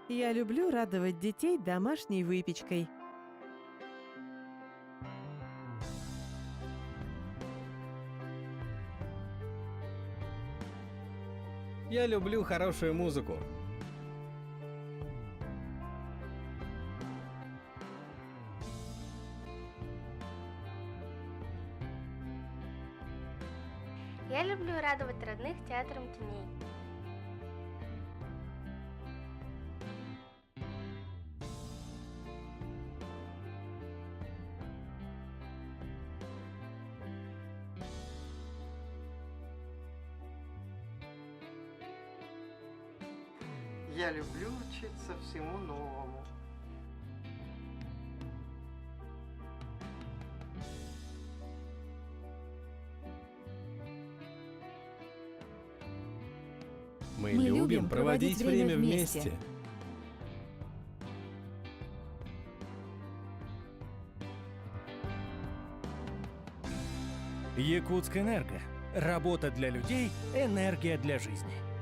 Я люблю радовать детей домашней выпечкой. Я люблю хорошую музыку. Я люблю радовать родных театром теней. Я люблю учиться всему новому. Мы любим проводить время вместе. Якутскэнерго. Работа для людей, энергия для жизни.